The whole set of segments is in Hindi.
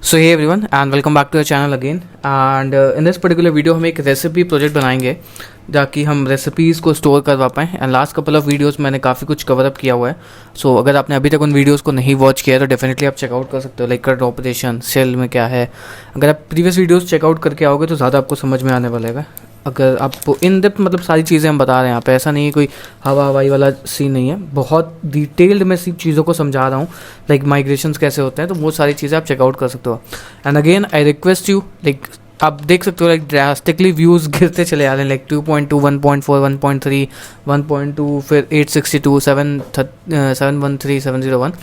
So hey everyone and welcome back to the channel again and in this particular video हम एक रेसिपी प्रोजेक्ट बनाएंगे ताकि हम रेसिपीज़ को स्टोर करवा पाएँ। And last couple of videos मैंने काफ़ी कुछ कवर अप किया हुआ है। सो अगर आपने अभी तक उन वीडियोस को नहीं वॉच किया है तो डेफिनेटली आप चेकआउट कर सकते हो, लाइक कट ऑपरेशन सेल में क्या है। अगर आप प्रीवियस वीडियोस चेकआउट करके आओगे तो ज़्यादा आपको समझ में आने वाला है। अगर आपको इन डेप्थ मतलब सारी चीज़ें हम बता रहे हैं यहाँ पे, ऐसा नहीं है कोई हवाई वाला सीन नहीं है, बहुत डिटेल्ड में सी चीज़ों को समझा रहा हूँ, लाइक माइग्रेशंस कैसे होते हैं, तो वो सारी चीज़ें आप चेकआउट कर सकते हो। And again I request you, like आप देख सकते हो लाइक ड्रास्टिकली व्यूज़ गिरते चले आ रहे हैं, लाइक 2.2 1.4 1.3 1.2 फिर 862 713 701।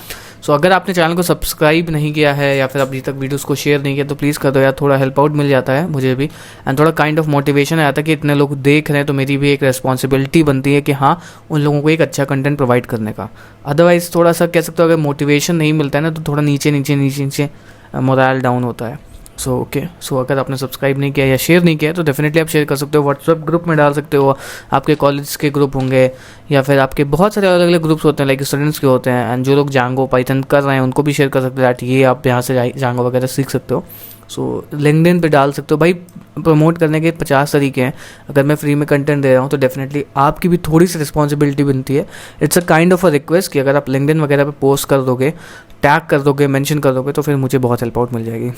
सो अगर आपने चैनल को सब्सक्राइब नहीं किया है या फिर अभी तक वीडियोस को शेयर नहीं किया तो प्लीज़ कर दो यार, थोड़ा हेल्प आउट मिल जाता है मुझे भी एंड थोड़ा काइंड ऑफ मोटिवेशन आता है कि इतने लोग देख रहे हैं तो मेरी भी एक रिस्पॉन्सिबिलिटी बनती है कि हाँ उन लोगों को एक अच्छा कंटेंट प्रोवाइड करने का। अदरवाइज़ थोड़ा सा कह सकते हो अगर मोटिवेशन नहीं मिलता है ना तो थोड़ा नीचे मोरल डाउन होता है। सो अगर आपने सब्सक्राइब नहीं किया या शेयर नहीं किया तो डेफिनेटली आप शेयर कर सकते हो, व्हाट्सएप ग्रुप में डाल सकते हो, आपके कॉलेज के ग्रुप होंगे या फिर आपके बहुत सारे अलग अलग ग्रुप्स होते हैं लाइक स्टूडेंट्स के होते हैं, एंड जो लोग जांगो पाइथन कर रहे हैं उनको भी शेयर कर सकते हो दैट ये आप यहाँ से जांगो वगैरह सीख सकते हो। सो लिंक्डइन पे डाल सकते हो। भाई प्रमोट करने के 50 तरीके हैं, अगर मैं फ्री में कंटेंट दे रहा हूँ तो डेफिनेटली आपकी भी थोड़ी सी रिस्पॉन्सिबिलिटी बनती है। It's a kind of a request कि अगर आप लिंक्डइन वगैरह पे पोस्ट कर दोगे, टैग कर दोगे, मेंशन कर दोगे तो फिर मुझे बहुत हेल्प आउट मिल जाएगी।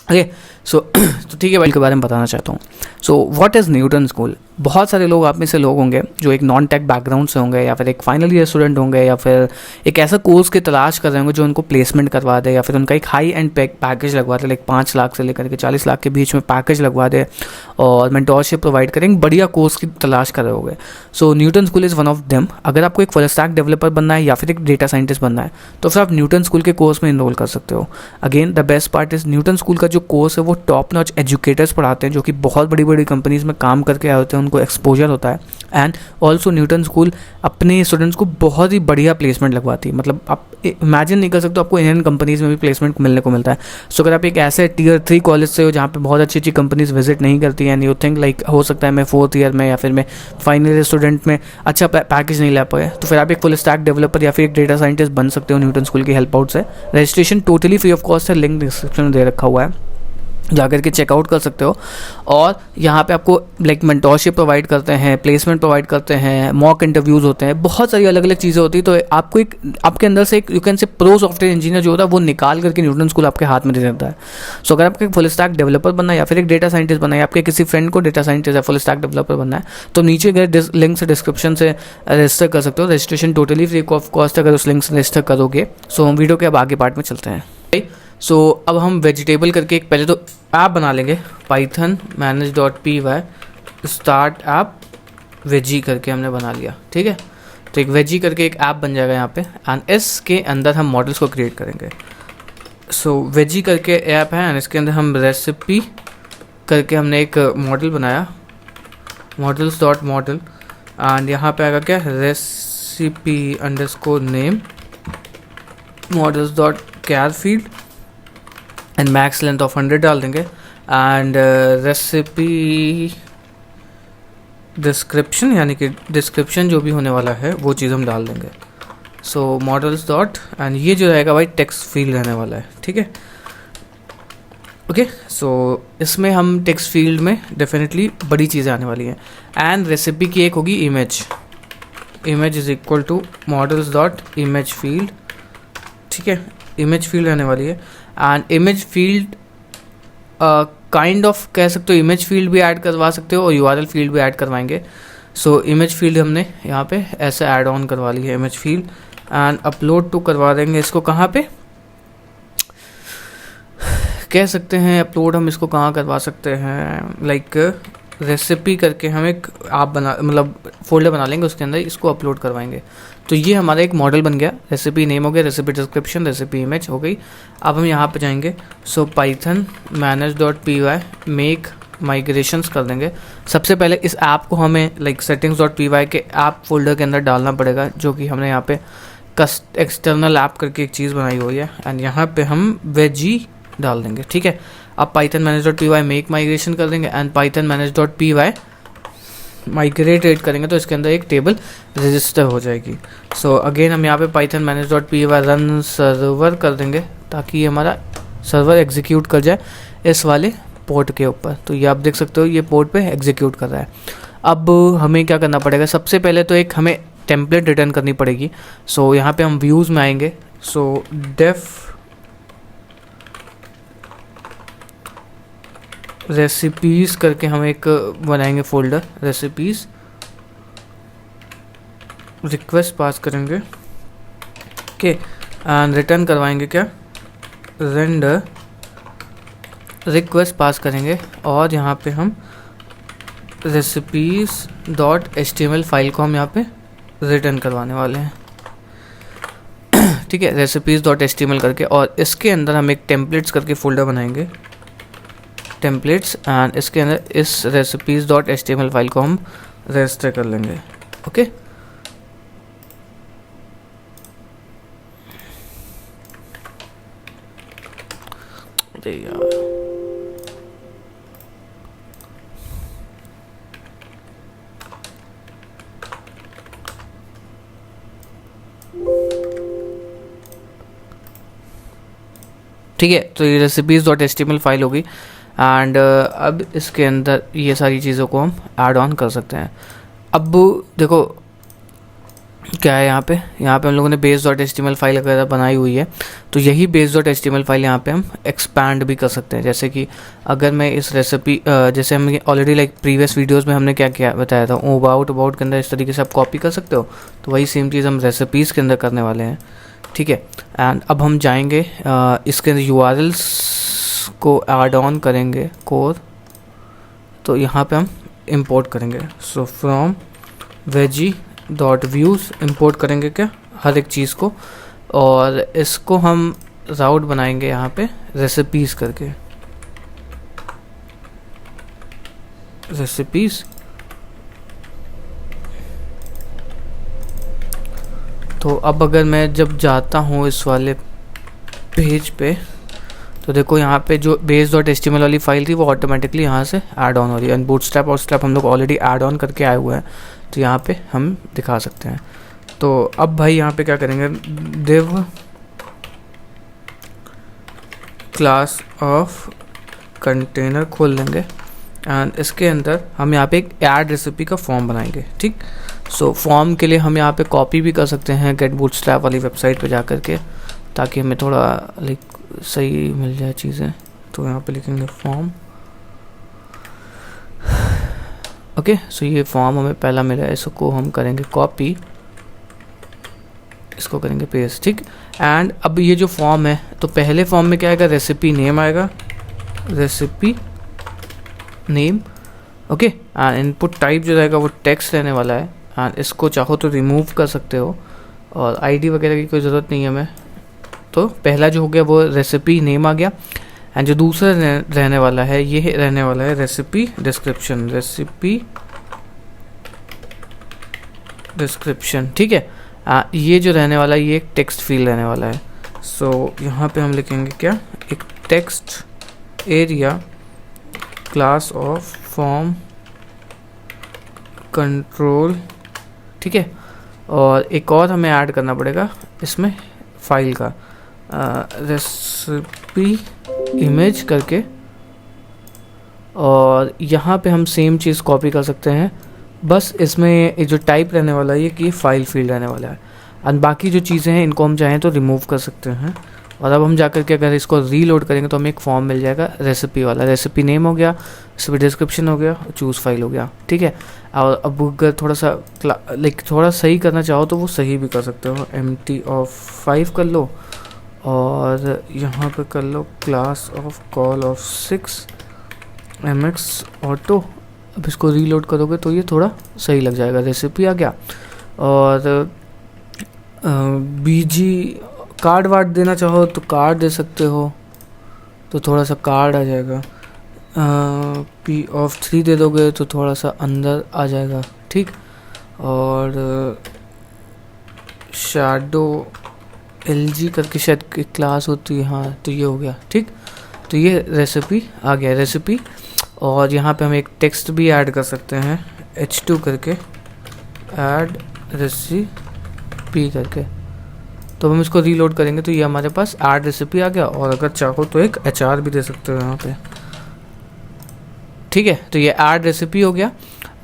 ओके सो तो ठीक है भाई, के बारे में बताना चाहता हूँ। So what is Newton school. बहुत सारे लोग आप में से लोग होंगे जो एक नॉन टेक बैकग्राउंड से होंगे या फिर एक फाइनल ईयर स्टूडेंट होंगे या फिर एक ऐसा कोर्स की तलाश कर रहे होंगे जो उनको प्लेसमेंट करवा दे या फिर उनका एक हाई एंड पैकेज लगवा दे, लाइक 5 लाख से लेकर के 40 लाख के बीच में पैकेज लगवा दे और मेंटोरशिप प्रोवाइड करेंगे, बढ़िया कोर्स की तलाश कर रहे होंगे। So Newton school is one of them. अगर आपको एक फुल स्टैक डेवलपर बनना है या फिर एक डेटा साइंटिस्ट बनना है तो फिर आप न्यूटन स्कूल के कोर्स में इनरोल कर सकते हो। Again the best part is Newton school का जो कोर्स है वो टॉप नॉच एजुकेटर्स पढ़ाते हैं जो कि बहुत बड़ी बड़ी कंपनीज में काम करके आए होते हैं, उनको एक्सपोजर होता है। एंड ऑल्सो न्यूटन स्कूल अपने स्टूडेंट्स को बहुत ही बढ़िया प्लेसमेंट लगवाती है, मतलब आप इमेजिन नहीं कर सकते, आपको इंडियन कंपनीज में भी प्लेसमेंट मिलने को मिलता है। सो अगर आप एक ऐसे टियर 3 कॉलेज से हो जहाँ पे बहुत अच्छी अच्छी कंपनीज विजिट नहीं करती हैं एंड यू थिंक लाइक हो सकता है मैं 4th ईयर में या फिर मैं फाइनल ईयर स्टूडेंट में अच्छा पैकेज नहीं ले पाए, तो फिर आप एक फुल स्टैक डेवलपर या फिर एक डेटा साइंटिस्ट बन सकते हो न्यूटन स्कूल की हेल्प आउट से। Registration totally free of cost है, लिंक डिस्क्रिप्शन में दे रखा हुआ है, जाकर के चेकआउट कर सकते हो। और यहाँ पे आपको लाइक मेंटोरशिप प्रोवाइड करते हैं, प्लेसमेंट प्रोवाइड करते हैं, मॉक इंटरव्यूज़ होते हैं, बहुत सारी अलग अलग चीज़ें होती है। तो आपको एक आपके अंदर से एक you can say pro software engineer जो होता है वो निकाल करके न्यूटन स्कूल आपके हाथ में दे देता है। सो अगर आपको एक फुल स्टैक डेवलपर बनना है या फिर एक डेटा साइंटिस्ट बनना है, आपके किसी फ्रेंड को डेटा साइंटिस्ट या फुल स्टैक डेवलपर बनना है तो नीचे गए लिंक से डिस्क्रिप्शन से रजिस्टर कर सकते हो। Registration totally free of cost अगर उस लिंक से रजिस्टर करोगे। सो हम वीडियो के अब आगे पार्ट में चलते हैं। सो अब हम वेजिटेबल करके एक पहले तो ऐप बना लेंगे, Python manage.py start app veggie करके हमने बना लिया, ठीक है। तो एक वेजी करके एक ऐप बन जाएगा यहाँ पे एंड इसके अंदर हम मॉडल्स को क्रिएट करेंगे। सो वेजी करके ऐप है एंड इसके अंदर हम रेसिपी करके हमने एक मॉडल बनाया, models.model एंड यहाँ पे आएगा क्या, recipe underscore name models.char field and max length of 100 डाल देंगे एंड रेसिपी डिस्क्रिप्शन यानी कि डिस्क्रिप्शन जो भी होने वाला है वो चीज़ हम डाल देंगे। सो मॉडल्स डॉट एंड ये जो रहेगा भाई टेक्स्ट फील्ड रहने वाला है, ठीक है। ओके सो इसमें हम टेक्स्ट फील्ड में डेफिनेटली बड़ी चीज़ें आने वाली हैं एंड रेसिपी की एक होगी image is equal to models dot image field, ठीक है। इमेज फील्ड रहने वाली है and image field kind of कह सकते हो इमेज फील्ड भी ऐड करवा सकते हो और यूआरएल फील्ड भी ऐड करवाएंगे। सो इमेज फील्ड हमने यहाँ पे ऐसे ऐड ऑन करवा ली है इमेज फील्ड एंड अपलोड टू करवा देंगे इसको कहाँ पे कह सकते हैं अपलोड हम इसको कहाँ करवा सकते हैं, लाइक रेसिपी करके हम एक आप बना मतलब फोल्डर बना लेंगे, उसके अंदर इसको अपलोड करवाएंगे। तो ये हमारा एक मॉडल बन गया, रेसिपी नेम हो गया, रेसिपी डिस्क्रिप्शन, रेसिपी इमेज हो गई। अब हम यहाँ पे जाएंगे, सो पाइथन manage.py मेक माइग्रेशंस कर देंगे। सबसे पहले इस ऐप को हमें लाइक settings.py के ऐप फोल्डर के अंदर डालना पड़ेगा जो कि हमने यहाँ पे एक्सटर्नल ऐप करके एक चीज़ बनाई हुई है एंड यहाँ पे हम वेजी डाल देंगे, ठीक है। अब पाइथन manage.py मेक माइग्रेशन कर देंगे and Python manage.py migrate rate करेंगे तो इसके अंदर एक टेबल रजिस्टर हो जाएगी। सो अगेन हम यहाँ पे पाइथन manage.py रन सर्वर कर देंगे ताकि ये हमारा सर्वर एग्जीक्यूट कर जाए इस वाले पोर्ट के ऊपर। तो ये आप देख सकते हो ये पोर्ट पे एग्जीक्यूट कर रहा है। अब हमें क्या करना पड़ेगा, सबसे पहले तो एक हमें टेम्पलेट रिटर्न करनी पड़ेगी। सो यहाँ पे हम व्यूज़ में आएंगे। सो डेफ रेसिपीज़ करके हम एक बनाएंगे फोल्डर, रेसिपीज़, रिक्वेस्ट पास करेंगे, ओके, एंड रिटर्न करवाएंगे क्या, रेंडर रिक्वेस्ट पास करेंगे और यहाँ पे हम recipes.html फाइल को हम यहाँ पे रिटर्न करवाने वाले हैं। ठीक है, recipes.html करके, और इसके अंदर हम एक टेम्पलेट्स करके फोल्डर बनाएंगे, टेम्पलेट्स, एंड इसके अंदर इस recipes.html फाइल को हम रजिस्टर कर लेंगे। ओके, यार ठीक है, तो ये recipes.html फाइल होगी एंड अब इसके अंदर ये सारी चीज़ों को हम ऐड ऑन कर सकते हैं। अब देखो क्या है, यहाँ पे हम लोगों ने base.html फाइल वगैरह बनाई हुई है, तो यही base.html फाइल यहाँ पे हम एक्सपैंड भी कर सकते हैं। जैसे कि अगर मैं इस रेसिपी जैसे हम ऑलरेडी लाइक प्रीवियस वीडियोस में हमने क्या क्या बताया था, अबाउट के अंदर इस तरीके से आप कॉपी कर सकते हो, तो वही सेम चीज़ हम रेसिपीज़ के अंदर करने वाले हैं। ठीक है, एंड अब हम जाएंगे इसके अंदर URLs को ऐड ऑन करेंगे कोर, तो यहाँ पे हम इंपोर्ट करेंगे। सो फ्रॉम veggie.views इंपोर्ट करेंगे क्या, हर एक चीज़ को, और इसको हम राउट बनाएंगे यहाँ पे रेसिपीज़ करके, रेसिपीज़। तो अब अगर मैं जब जाता हूँ इस वाले पेज पे, तो देखो यहाँ पे जो base.html वाली फाइल थी वो ऑटोमेटिकली यहाँ से ऐड ऑन हो रही है, एंड बूटस्ट्रैप और स्ट्रैप हम लोग ऑलरेडी ऐड ऑन करके आए हुए हैं, तो यहाँ पे हम दिखा सकते हैं। तो अब भाई यहाँ पे क्या करेंगे, div क्लास ऑफ कंटेनर खोल लेंगे एंड इसके अंदर हम यहाँ पे एक ऐड रेसिपी का फॉर्म बनाएंगे। ठीक, सो फॉर्म के लिए हम यहाँ पे कॉपी भी कर सकते हैं गेट बूटस्ट्रैप वाली वेबसाइट पे जा कर के, ताकि हमें थोड़ा लाइक सही मिल जाए चीज़ें। तो यहाँ पे लिखेंगे फॉर्म, ओके। सो ये फॉर्म हमें पहला मिला है, इसको हम करेंगे कॉपी, इसको करेंगे पेस्ट। ठीक, एंड अब ये जो फॉर्म है, तो पहले फॉर्म में क्या आएगा, रेसिपी नेम आएगा, recipe name, okay, and input type जो रहेगा वो टेक्स्ट रहने वाला है, एंड इसको चाहो तो रिमूव कर सकते हो, और आईडी वगैरह की कोई ज़रूरत नहीं है हमें। तो पहला जो हो गया वो रेसिपी नेम आ गया, एंड जो दूसरा रहने वाला है ये रहने वाला है रेसिपी डिस्क्रिप्शन, रेसिपी डिस्क्रिप्शन। ठीक है, ये जो रहने वाला है ये एक टेक्स्ट फील्ड रहने वाला है। सो यहाँ पे हम लिखेंगे क्या, एक text area class of form control. ठीक है, और एक और हमें ऐड करना पड़ेगा इसमें फाइल का, रेसिपी इमेज करके, और यहाँ पे हम सेम चीज़ कॉपी कर सकते हैं, बस इसमें जो टाइप रहने वाला है ये कि फाइल फील्ड रहने वाला है, और बाकी जो चीज़ें हैं इनको हम चाहें तो रिमूव कर सकते हैं। और अब हम जाकर के अगर इसको रीलोड करेंगे तो हमें एक फॉर्म मिल जाएगा रेसिपी वाला, रेसिपी नेम हो गया, रेसिपी डिस्क्रिप्शन हो गया, चूज़ फाइल हो गया। ठीक है, और अब अगर थोड़ा सा लाइक थोड़ा सही करना चाहो तो वो सही भी कर सकते हो, empty of 5 कर लो, और यहाँ पे कर लो class of call of 6 mx auto. अब इसको रीलोड करोगे तो ये थोड़ा सही लग जाएगा, रेसिपी आ गया। और बीजी कार्ड वार्ड देना चाहो तो कार्ड दे सकते हो, तो थोड़ा सा कार्ड आ जाएगा। P(3) दे दोगे तो थोड़ा सा अंदर आ जाएगा। ठीक, और शैडो LG करके शायद एक क्लास होती है, हाँ, तो ये हो गया। ठीक, तो ये रेसिपी आ गया, रेसिपी। और यहाँ पे हम एक टेक्स्ट भी ऐड कर सकते हैं, H2 करके, ऐड रेसिपी करके, तो हम इसको रीलोड करेंगे तो ये हमारे पास ऐड रेसिपी आ गया, और अगर चाहो तो एक HR भी दे सकते हो यहाँ पे, ठीक है। तो ये ऐड रेसिपी हो गया,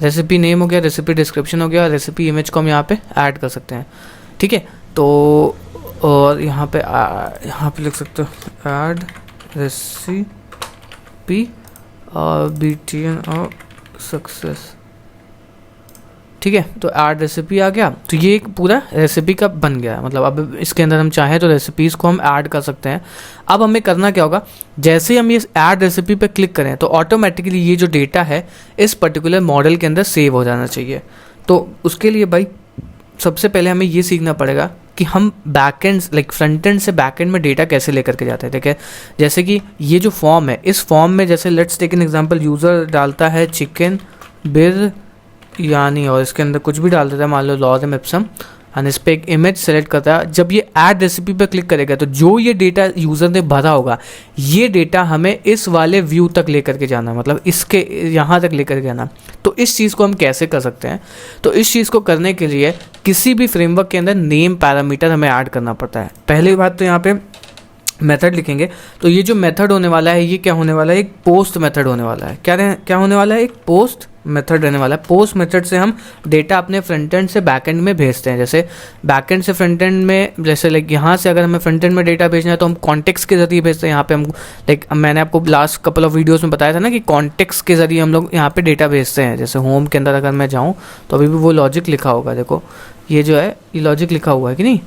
रेसिपी नेम हो गया, रेसिपी डिस्क्रिप्शन हो गया, रेसिपी इमेज को हम यहाँ पे ऐड कर सकते हैं, ठीक है। तो और यहाँ पे लिख सकते हो ऐड रेसिपी BTN और सक्सेस, ठीक है। तो ऐड रेसिपी आ गया, तो ये एक पूरा रेसिपी का बन गया, मतलब अब इसके अंदर हम चाहें तो रेसिपीज़ को हम ऐड कर सकते हैं। अब हमें करना क्या होगा, जैसे ही हम ये ऐड रेसिपी पे क्लिक करें तो ऑटोमेटिकली ये जो डेटा है इस पर्टिकुलर मॉडल के अंदर सेव हो जाना चाहिए। तो उसके लिए भाई सबसे पहले हमें ये सीखना पड़ेगा कि हम बैकएंड लाइक फ्रंट एंड से बैकएंड में डेटा कैसे लेकर के जाते हैं, ठीक है। जैसे कि ये जो फॉर्म है, इस फॉर्म में जैसे let's take an example, user डालता है चिकन बिरयानी और इसके अंदर कुछ भी डाल देता है, मान लो लॉरेम इप्सम, और इस पर एक इमेज सेलेक्ट करता है। जब ये ऐड रेसिपी पे क्लिक करेगा तो जो ये डेटा यूज़र ने भरा होगा, ये डेटा हमें इस वाले व्यू तक लेकर के जाना, मतलब इसके यहाँ तक लेकर के जाना। तो इस चीज़ को हम कैसे कर सकते हैं, तो इस चीज़ को करने के लिए किसी भी फ्रेमवर्क के अंदर नेम पैरामीटर हमें ऐड करना पड़ता है। पहली बात तो यहाँ पे मेथड लिखेंगे, तो ये जो मेथड होने वाला है ये क्या होने वाला है, एक पोस्ट मेथड होने वाला है। क्या होने वाला है, एक पोस्ट मेथड रहने वाला है। पोस्ट मेथड से हम डेटा अपने फ्रंट एंड से बैक एंड में भेजते हैं। जैसे बैक एंड से फ्रंट एंड में, जैसे लाइक यहाँ से अगर हमें फ्रंट एंड में डेटा भेजना है तो हम कॉन्टेक्स्ट के जरिए भेजते हैं। यहाँ पे हम लाइक मैंने आपको लास्ट कपल ऑफ वीडियोस में बताया था ना कि कॉन्टेक्स्ट के जरिए हम लोग यहाँ पे डेटा भेजते हैं। जैसे होम के अंदर अगर मैं जाऊँ तो अभी भी वो लॉजिक लिखा होगा, देखो ये जो है ये लॉजिक लिखा हुआ है कि नहीं।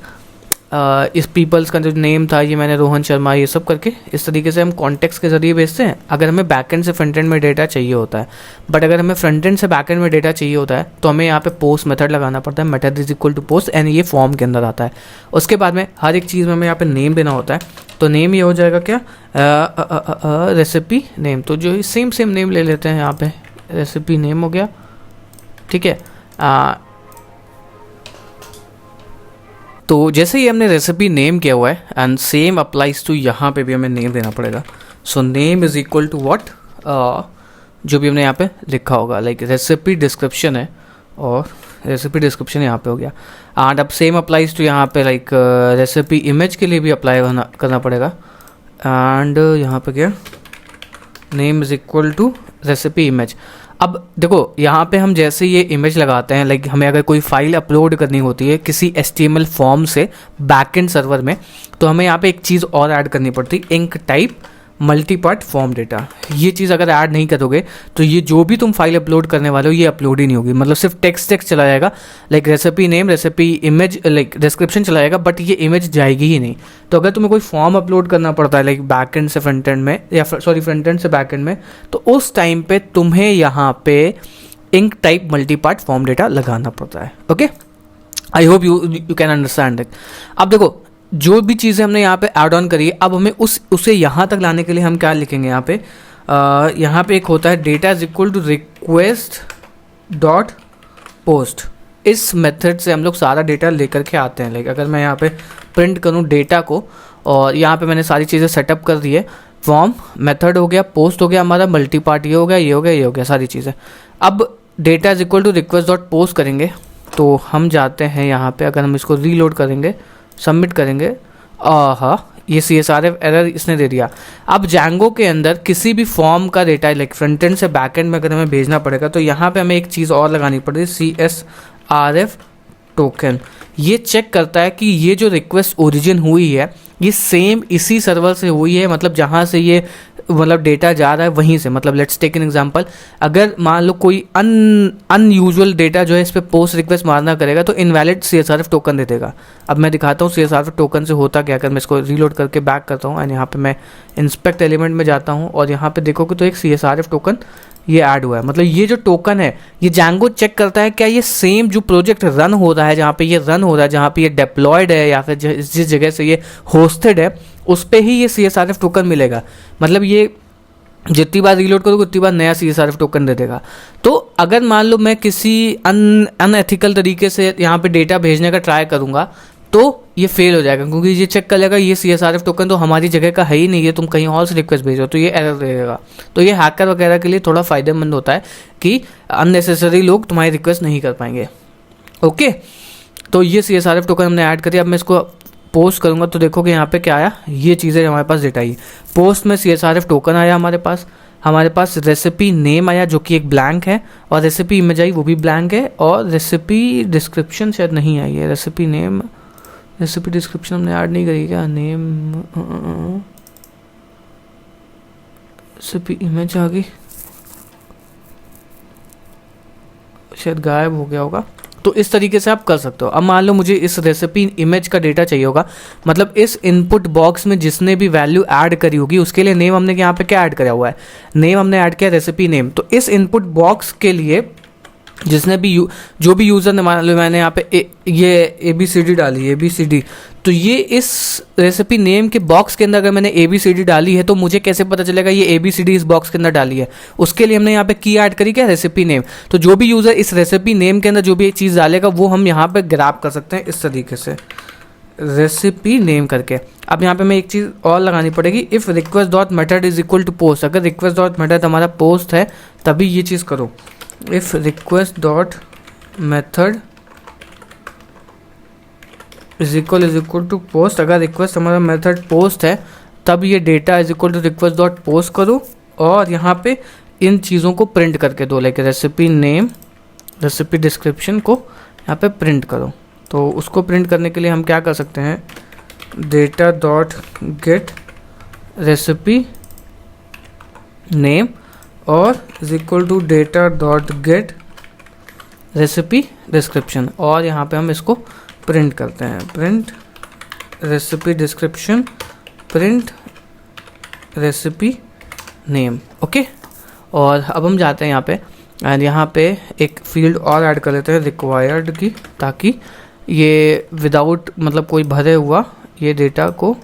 इस पीपल्स का जो नेम था ये मैंने रोहन शर्मा, ये सब करके इस तरीके से हम कॉन्टेक्स्ट के जरिए भेजते हैं अगर हमें बैकएंड से फ्रंट एंड में डेटा चाहिए होता है। बट अगर हमें फ्रंट एंड से बैकएंड में डेटा चाहिए होता है तो हमें यहाँ पे पोस्ट मेथड लगाना पड़ता है, method is equal to post, and ये फॉर्म के अंदर आता है। उसके बाद में हर एक चीज़ में हमें यहाँ पे नेम देना होता है। तो नेम ये हो जाएगा क्या, रेसिपी नेम, तो जो सेम नेम ले लेते हैं यहाँ पे, रेसिपी नेम हो गया, ठीक है। तो जैसे ही हमने रेसिपी नेम किया हुआ है एंड सेम अप्लाइज टू यहाँ पे भी हमें नेम देना पड़ेगा। So name is equal to what, जो भी हमने यहाँ पे लिखा होगा, लाइक रेसिपी डिस्क्रिप्शन है और रेसिपी डिस्क्रिप्शन यहाँ पे हो गया। एंड अब सेम अप्लाइज टू यहाँ पे लाइक रेसिपी इमेज के लिए भी अप्लाई करना पड़ेगा। एंड यहाँ पे क्या, name is equal to recipe image. अब देखो यहाँ पे हम जैसे ये इमेज लगाते हैं, लाइक हमें अगर कोई फाइल अपलोड करनी होती है किसी HTML फॉर्म से बैकएंड सर्वर में, तो हमें यहाँ पे एक चीज़ और ऐड करनी पड़ती है, enctype multipart form data. ये चीज़ अगर ऐड नहीं करोगे तो ये जो भी तुम फाइल अपलोड करने वाले हो ये अपलोड ही नहीं होगी, मतलब सिर्फ टेक्स्ट चला जाएगा, like recipe name recipe image like description चला जाएगा, बट ये इमेज जाएगी ही नहीं। तो अगर तुम्हें कोई फॉर्म अपलोड करना पड़ता है लाइक बैक एंड से फ्रंट एंड में, या सॉरी फ्रंट एंड से बैक एंड में, तो उस टाइम पे तुम्हें यहाँ पे enctype multipart form data लगाना पड़ता है। Okay, I hope you can understand it. अब देखो जो भी चीज़ें हमने यहाँ पे ऐड ऑन करी, अब हमें उसे यहाँ तक लाने के लिए हम क्या लिखेंगे यहाँ पे एक होता है data is equal to request dot post. इस मेथड से हम लोग सारा डेटा लेकर के आते हैं। लाइक अगर मैं यहाँ पे प्रिंट करूँ डेटा को, और यहाँ पे मैंने सारी चीज़ें सेटअप कर दी है, फॉर्म मेथड हो गया, पोस्ट हो गया हमारा, मल्टी पार्ट ये हो गया, ये हो गया, ये हो गया, सारी चीज़ें। अब data is equal to request dot post करेंगे तो हम जाते हैं यहाँ पे, अगर हम इसको रीलोड करेंगे, सबमिट करेंगे, ये CSRF एरर इसने दे दिया। अब जैंगो के अंदर किसी भी फॉर्म का डेटा लाइक फ्रंट एंड से बैक एंड में अगर हमें भेजना पड़ेगा तो यहाँ पे हमें एक चीज़ और लगानी पड़ेगी, CSRF टोकन। ये चेक करता है कि ये जो रिक्वेस्ट ओरिजिन हुई है ये सेम इसी सर्वर से हुई है, मतलब जहाँ से ये मतलब डेटा जा रहा है वहीं से। मतलब लेट्स टेक एन एग्जांपल, अगर मान लो कोई अनयूजुअल डेटा जो है इस पर पोस्ट रिक्वेस्ट मारना करेगा तो इनवैलिड CSRF टोकन दे देगा। अब मैं दिखाता हूँ CSRF टोकन से होता क्या। अगर मैं इसको रीलोड करके बैक करता हूँ एंड यहाँ पे मैं इंस्पेक्ट एलिमेंट में जाता हूँ और यहाँ पे देखोगे तो एक CSRF टोकन ये ऐड हुआ है। मतलब ये जो टोकन है ये जैंगो चेक करता है क्या ये सेम जो प्रोजेक्ट रन हो रहा है, जहाँ पे ये रन हो रहा है, जहाँ पे ये डिप्लॉयड है या फिर जिस जगह से ये होस्टेड है उस पर ही ये CSRF टोकन मिलेगा। मतलब ये जितनी बार रीलोड करोगे उतनी बार नया CSRF टोकन दे देगा। तो अगर मान लो मैं किसी अनएथिकल तरीके से यहाँ पे डेटा भेजने का ट्राई करूँगा तो ये फेल हो जाएगा, क्योंकि ये चेक कर लेगा ये CSRF टोकन तो हमारी जगह का है ही नहीं है, तुम कहीं और से रिक्वेस्ट भेजो, तो ये एरर देगा। तो ये हैकर वगैरह के लिए थोड़ा फ़ायदेमंद होता है कि अननेसेसरी लोग तुम्हारी रिक्वेस्ट नहीं कर पाएंगे। ओके, तो ये CSRF टोकन हमने ऐड करी। अब मैं इसको पोस्ट करूँगा तो देखोगे यहाँ पे क्या आया, ये चीज़ें हमारे पास डेटा आई। पोस्ट में CSRF टोकन आया हमारे पास रेसिपी नेम आया जो कि एक ब्लैंक है, और रेसिपी इमेज आई वो भी ब्लैंक है, और रेसिपी डिस्क्रिप्शन शायद नहीं आई है। रेसिपी नेम, रेसिपी डिस्क्रिप्शन हमने ऐड नहीं करी क्या? नेम, रेसिपी इमेज आ गई, शायद गायब हो गया होगा। तो इस तरीके से आप कर सकते हो। अब मान लो मुझे इस रेसिपी इमेज का डेटा चाहिए होगा, मतलब इस इनपुट बॉक्स में जिसने भी वैल्यू ऐड करी होगी उसके लिए नेम हमने यहाँ पे क्या ऐड करा हुआ है, नेम हमने ऐड किया रेसिपी नेम। तो इस इनपुट बॉक्स के लिए जिसने भी जो भी यूज़र ने, मान लो मैंने यहाँ पे ये ABCD डाली, ABCD, तो ये इस रेसिपी नेम के बॉक्स के अंदर अगर मैंने ABCD डाली है तो मुझे कैसे पता चलेगा ये ABCD इस बॉक्स के अंदर डाली है? उसके लिए हमने यहाँ पे की ऐड करी क्या, रेसिपी नेम। तो जो भी यूज़र इस रेसिपी नेम के अंदर जो भी एक चीज़ डालेगा वो हम यहाँ पे ग्रैब कर सकते हैं इस तरीके से, रेसिपी नेम करके। अब यहाँ पे मैं एक चीज़ और लगानी पड़ेगी, if request dot method is equal to post. अगर रिक्वेस्ट डॉट मेथड हमारा पोस्ट है तभी ये चीज़ करो। If request dot method is equal to post, अगर रिक्वेस्ट हमारा मेथड पोस्ट है तब ये data is equal to request dot post करो, और यहाँ पे इन चीज़ों को प्रिंट करके दो, like recipe name, recipe description को यहाँ पे प्रिंट करो। तो उसको प्रिंट करने के लिए हम क्या कर सकते हैं, data dot get recipe name और is equal to data dot get recipe description, और यहाँ पे हम इसको प्रिंट करते हैं, print recipe description, print recipe name. Okay, और अब हम जाते हैं यहाँ पे, एंड यहाँ पे एक फील्ड और ऐड कर लेते हैं रिक्वायर्ड की, ताकि ये विदाउट मतलब कोई भरे हुआ ये डेटा को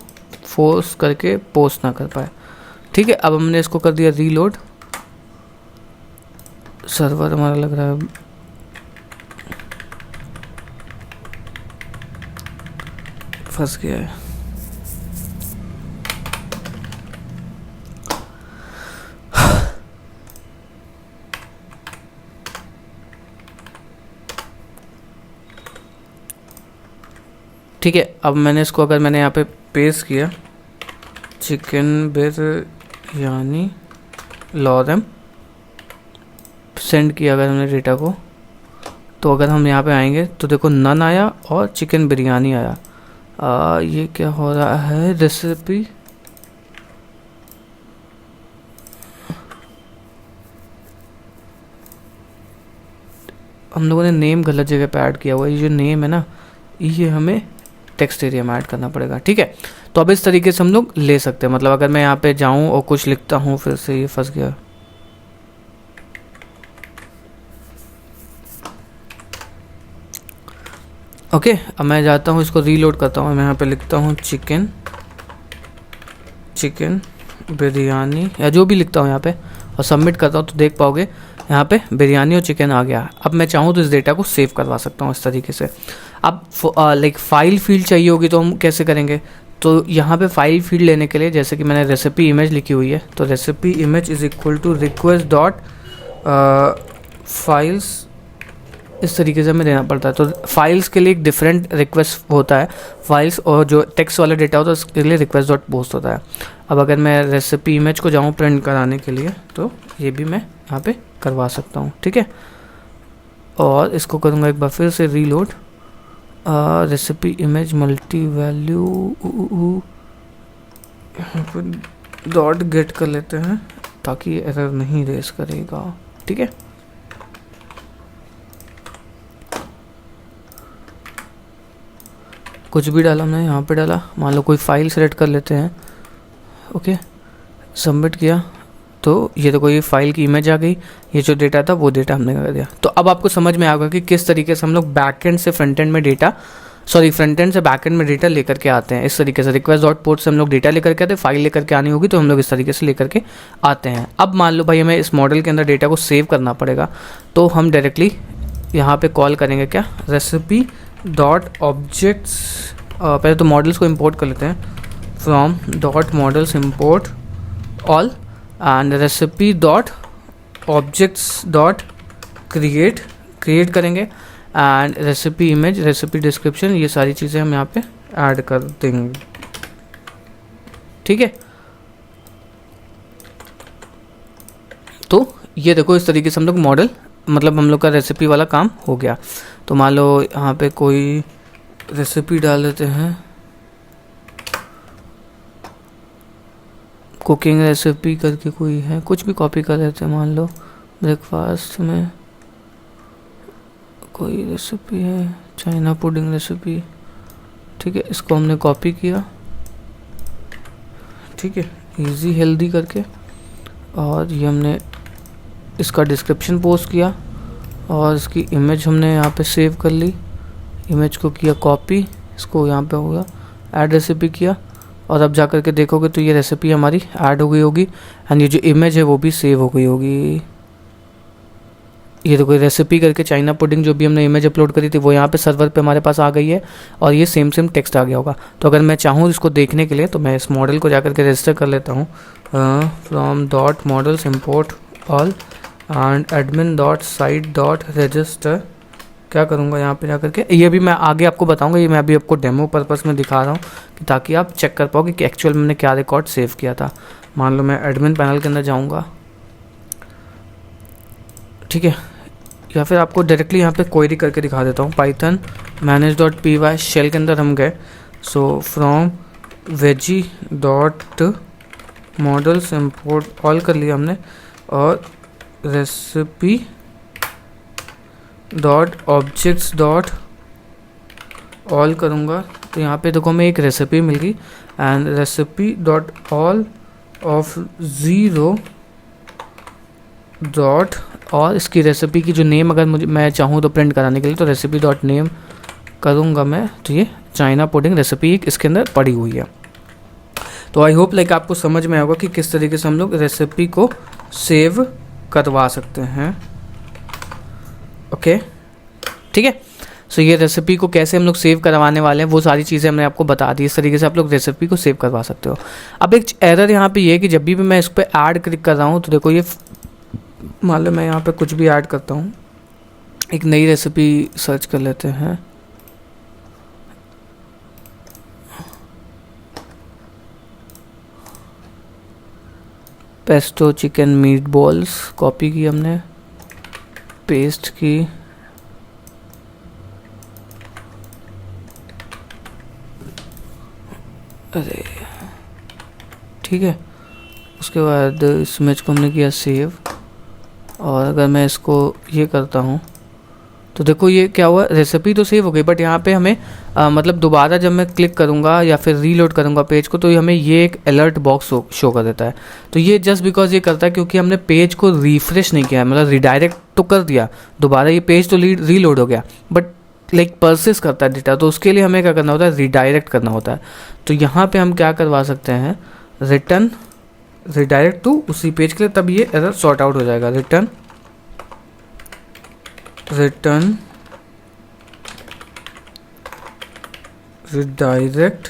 फोर्स करके पोस्ट ना कर पाए। ठीक है, अब हमने इसको कर दिया रीलोड। सर्वर हमारा लग रहा है फंस गया है। ठीक है, अब मैंने इसको अगर मैंने यहाँ पे पेस्ट किया चिकन बिरयानी लॉरेम, सेंड किया अगर हमने डेटा को, तो अगर हम यहाँ पे आएंगे तो देखो नन आया और चिकन बिरयानी आया। ये क्या हो रहा है, रेसिपी हम लोगों ने नेम गलत जगह पे ऐड किया हुआ है। ये जो नेम है ना, ये हमें टेक्स्ट एरिया में ऐड करना पड़ेगा। ठीक है, तो अब इस तरीके से हम लोग ले सकते हैं। मतलब अगर मैं यहाँ पे जाऊँ और कुछ लिखता हूँ, फिर से ये फंस गया। ओके, अब मैं जाता हूँ, इसको रीलोड करता हूँ। मैं यहाँ पे लिखता हूँ चिकन बिरयानी या जो भी लिखता हूँ यहाँ पे, और सबमिट करता हूँ, तो देख पाओगे यहाँ पे बिरयानी और चिकन आ गया। अब मैं चाहूँ तो इस डेटा को सेव करवा सकता हूँ इस तरीके से। अब लाइक फाइल फील्ड चाहिए होगी तो हम कैसे करेंगे, तो यहाँ पे फाइल फील्ड लेने के लिए जैसे कि मैंने रेसिपी इमेज लिखी हुई है, तो recipe image is equal to request dot files, इस तरीके से हमें देना पड़ता है। तो फाइल्स के लिए एक डिफरेंट रिक्वेस्ट होता है फाइल्स, और जो टेक्स्ट वाला डेटा होता है उसके लिए रिक्वेस्ट डॉट पोस्ट होता है। अब अगर मैं रेसिपी इमेज को जाऊँ प्रिंट कराने के लिए, तो ये भी मैं यहाँ पे करवा सकता हूँ। ठीक है, और इसको करूँगा एक बार फिर से reload, recipe image multi value यहाँ पे डॉट गेट कर लेते हैं ताकि एरर नहीं रेस करेगा। ठीक है, कुछ भी डाला हमने यहाँ पे डाला, मान लो कोई फाइल सेलेक्ट कर लेते हैं। ओके, सबमिट किया तो ये तो कोई फाइल की इमेज आ गई, ये जो डेटा था वो डेटा हमने कर दिया। तो अब आपको समझ में आएगा कि किस तरीके से हम लोग बैकएंड से फ्रंट एंड में डेटा, फ्रंट एंड से बैकएंड में डेटा लेकर के आते हैं। इस तरीके से रिक्वेस्ट डॉट पोर्ट से हम लोग डेटा लेकर के आते हैं, फाइल लेकर के आनी होगी तो हम लोग इस तरीके से लेकर के आते हैं। अब मान लो भाई हमें इस मॉडल के अंदर डेटा को सेव करना पड़ेगा, तो हम डायरेक्टली यहाँ पे कॉल करेंगे क्या, रेसिपी डॉट ऑब्जेक्ट्स, पहले तो मॉडल्स को इंपोर्ट कर लेते हैं, from dot models import all and recipe dot objects dot create करेंगे, and recipe image, recipe description, ये सारी चीज़ें हम यहाँ पे ऐड कर देंगे। ठीक है, तो ये देखो इस तरीके से हम लोग मॉडल मतलब हम लोग का रेसिपी वाला काम हो गया। तो मान लो यहाँ पे कोई रेसिपी डाल देते हैं, कुकिंग रेसिपी करके कोई है, कुछ भी कॉपी कर देते हैं। मान लो ब्रेकफास्ट में कोई रेसिपी है, चाइना पुडिंग रेसिपी। ठीक है, इसको हमने कॉपी किया, ठीक है, इजी हेल्दी करके, और ये हमने इसका डिस्क्रिप्शन पोस्ट किया और इसकी इमेज हमने यहाँ पे सेव कर ली। इमेज को किया कॉपी, इसको यहाँ पे होगा ऐड रेसिपी किया, और अब जा कर के देखोगे तो ये रेसिपी हमारी ऐड हो गई होगी एंड ये जो इमेज है वो भी सेव हो गई होगी। ये देखो रेसिपी करके चाइना पुडिंग जो भी हमने इमेज अपलोड करी थी वो यहाँ पे सर्वर पे हमारे पास आ गई है और ये सेम टेक्स्ट आ गया होगा। तो अगर मैं चाहूँ इसको देखने के लिए तो मैं इस मॉडल को जा कर के रजिस्टर कर लेता हूँ from dot models import all and admin dot site dot register. क्या करूँगा यहाँ पे जा करके, ये भी मैं आगे आपको बताऊँगा, ये मैं अभी आपको डेमो पर्पस में दिखा रहा हूँ कि ताकि आप चेक कर पाओ कि एक्चुअल में मैंने क्या रिकॉर्ड सेव किया था। मान लो मैं एडमिन पैनल के अंदर जाऊँगा, ठीक है, या फिर आपको डायरेक्टली यहाँ पे क्वेरी करके दिखा देता हूँ। पाइथन manage.py शेल के अंदर हम गए, so from veggie dot models import all कर लिया हमने, और recipe dot objects dot all करूँगा तो यहाँ पे देखो हमें एक रेसिपी मिल गई and recipe dot all of 0 dot, और इसकी रेसिपी की जो नेम अगर मैं चाहूँ तो प्रिंट कराने के लिए तो रेसिपी डॉट नेम करूँगा मैं। तो ये चाइना पुडिंग रेसिपी एक इसके अंदर पड़ी हुई है। तो आई होप लाइक आपको समझ में आएगा कि किस तरीके से हम लोग रेसिपी को सेव करवा सकते हैं। ओके, ठीक है, सो ये रेसिपी को कैसे हम लोग सेव करवाने वाले हैं वो सारी चीज़ें हमने आपको बता दी। इस तरीके से आप लोग रेसिपी को सेव करवा सकते हो। अब एक एरर यहाँ पे ये है कि जब भी मैं इस पर ऐड क्लिक कर रहा हूँ तो देखो ये मान लो मैं यहाँ पे कुछ भी ऐड करता हूँ, एक नई रेसिपी सर्च कर लेते हैं, pesto chicken meat balls, copy की हमने, पेस्ट की, अरे ठीक है, उसके बाद इस इमेज को हमने किया सेव, और अगर मैं इसको ये करता हूँ तो देखो ये क्या हुआ, रेसिपी तो सेव हो गई बट यहाँ पे हमें मतलब दोबारा जब मैं क्लिक करूँगा या फिर रीलोड करूँगा पेज को तो हमें ये एक अलर्ट बॉक्स शो कर देता है। तो ये जस्ट बिकॉज ये करता है क्योंकि हमने पेज को रिफ्रेश नहीं किया है, मतलब रिडायरेक्ट तो कर दिया, दोबारा ये पेज तो रीलोड हो गया बट लाइक परसिस्ट करता है डेटा, तो उसके लिए हमें क्या करना होता है, रिडायरेक्ट करना होता है। तो यहाँ पर हम क्या करवा सकते हैं, रिटर्न रिडायरेक्ट टू उसी पेज के लिए, तब ये एरर सॉर्ट आउट हो जाएगा। रिटर्न रिडायरेक्ट,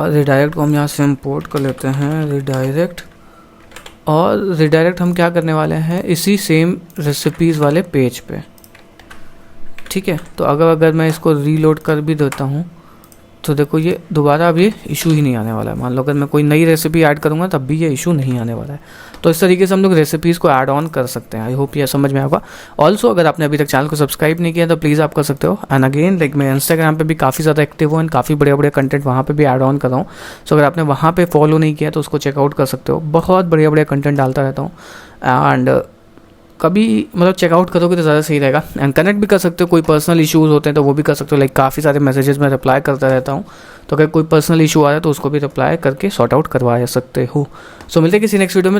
रिडायरेक्ट को हम यहाँ से इम्पोर्ट कर लेते हैं, रिडायरेक्ट, और रिडायरेक्ट हम क्या करने वाले हैं इसी सेम रेसिपीज़ वाले पेज पे। ठीक है, तो अगर मैं इसको रीलोड कर भी देता हूँ तो देखो ये दोबारा अब ये इशू ही नहीं आने वाला है। मान लो अगर मैं कोई नई रेसिपी ऐड करूँगा तब भी ये इशू नहीं आने वाला है। तो इस तरीके से हम लोग रेसिपीज़ को ऐड ऑन कर सकते हैं। आई होप ये समझ में आएगा। ऑल्सो अगर आपने अभी तक चैनल को सब्सक्राइब नहीं किया तो प्लीज़ आप कर सकते हो। एंड अगेन लाइक मैं इंस्टाग्राम पे भी काफ़ी ज़्यादा एक्टिव हूँ एंड काफ़ी बड़े कंटेंट वहाँ पे भी ऐड ऑन कर रहा हूँ। सो अगर आपने वहाँ पे फॉलो नहीं किया तो उसको चेकआउट कर सकते हो। बहुत बढ़िया कंटेंट डालता रहता हूँ एंड कभी मतलब चेकआउट करोगे तो ज़्यादा सही रहेगा। एंड कनेक्ट भी कर सकते हो, कोई पर्सनल इश्यूज़ होते हैं तो वो भी कर सकते हो। लाइक काफ़ी सारे मैसेजेस में रिप्लाई करता रहता हूँ, तो अगर कोई पर्सनल इशू आ रहा है तो उसको भी रिप्लाई करके सॉर्ट आउट करवा सकते हो। सो मिलते हैं किसी नेक्स्ट वीडियो में।